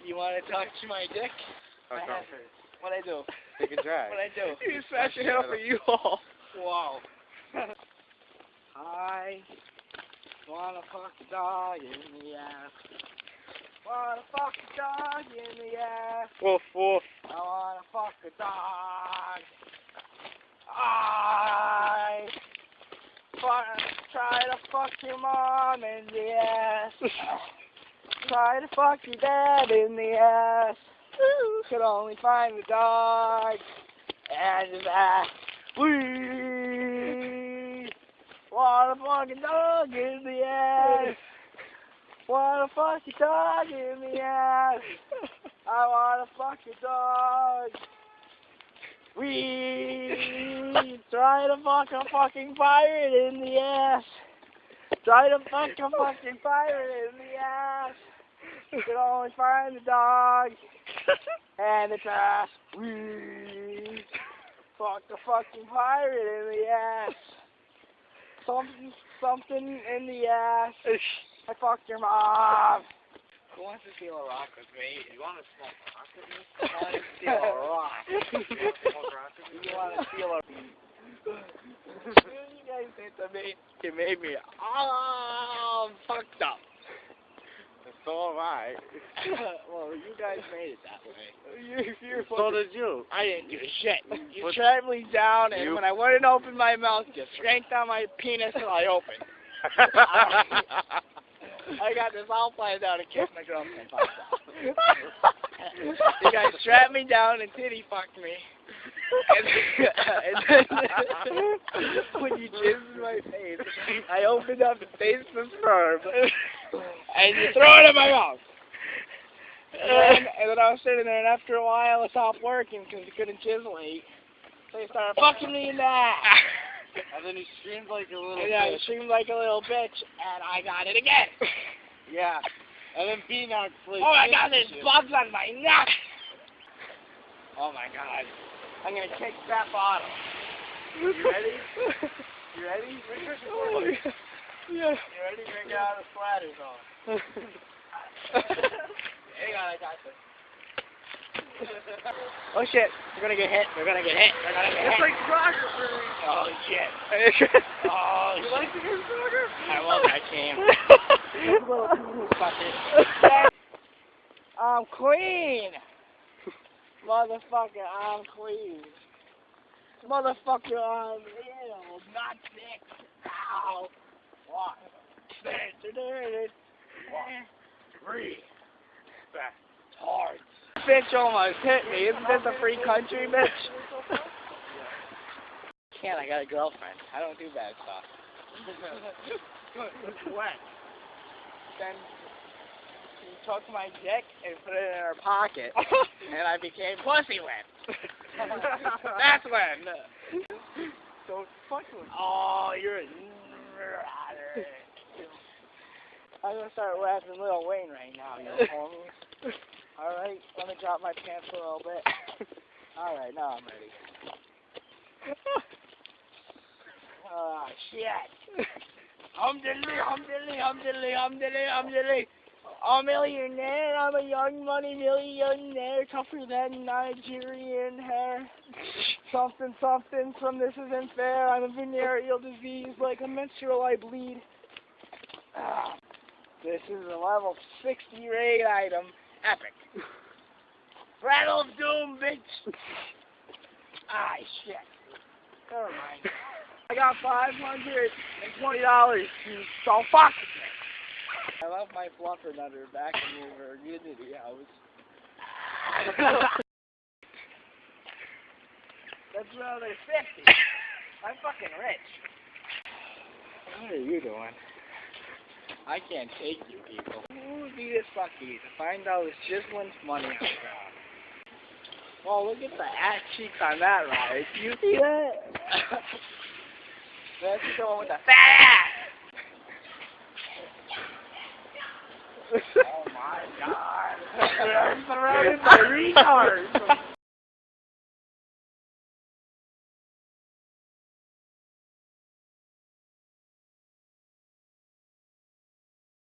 You want to touch my dick? Okay. What'd I do? Take a drag. What'd I do? You smash your head off for you all. Wow. I wanna fuck a dog in the ass. Wanna fuck a dog in the ass. Woof, woof. I wanna fuck a dog. I try to fuck your mom in the ass. Try to fuck your dad in the ass. Could only find the dog and his ass. We wanna fuck a dog in the ass. Wanna fuck a dog in the ass. I wanna fuck a dog. We try to fuck a fucking pirate in the ass. Try to fuck a fucking pirate in the ass. Could only find the dog and its ass. We fucked a fucking pirate in the ass. Something in the ass. I fucked your mom. Who wants to steal a rock with me? You want to smoke rock with me? I want to steal a rock. Smoke rock with me? You want to steal a... You guys did to me. You made me all fucked up. So am I. Well, you guys made it that way. You're So did you. I didn't do shit. You trapped me down, and when I wouldn't open my mouth, you shanked on my penis till I opened. I got this all planned out and kissed my girlfriend. You guys strapped me down and titty fucked me. And then when you jizzed in my face, I opened up and faced the sperm. And you throw it in my mouth. And then I was sitting there, and after a while, it stopped working because you couldn't chisel-eat. So you started fucking me in the ass. And then he screamed like a little Yeah, bitch. you screamed like a little bitch, and I got it again. Yeah. And then B-Knox like... Oh my god, there's bugs on my neck! Oh my god. I'm gonna kick that bottle. You ready? You ready? Yeah. You ready? Drink it out of the splatter zone. Hang on, I got this. Oh shit, we're gonna get hit, we're gonna get hit, we're gonna get hit. It's like soccer for me. Oh shit. Oh You shit. like to hear soccer? I love that game. Fuck it. I'm Queen! Motherfucker, I'm Queen. Motherfucker, I'm ill, not sick. Ow. 1, 3. Hard. Bitch almost hit me. Isn't this a free country, bitch? Can't, I got a girlfriend. I don't do bad stuff. When? Then she took my dick and put it in her pocket, and I became pussy wet. That's when. Don't fuck with me. Oh, you're a... I'm gonna start rapping Lil Wayne right now, you homie. Alright, let me drop my pants a little bit. Alright, now I'm ready. Oh, shit. Humdiddly, humdiddly, humdiddly, humdiddly, humdiddly. I'm a millionaire, I'm a young money millionaire, tougher than Nigerian hair. Something, something from This Isn't Fair. I'm a venereal disease, like a menstrual I bleed. This is a level 60 raid item. Epic. Rattle of Doom, bitch! Ah, shit. Never mind. I got $520, so fuck me. I left my fluffer nutter back in the virginity house. That's another 50. I'm fucking rich. What are you doing? I can't take you people. Who would be this lucky to find out it's Gislyn's money on the ground? Well, look at the ass cheeks on that ride. Do you see that? That's the one with the fat ass! Oh my god. I'm surrounded by retards!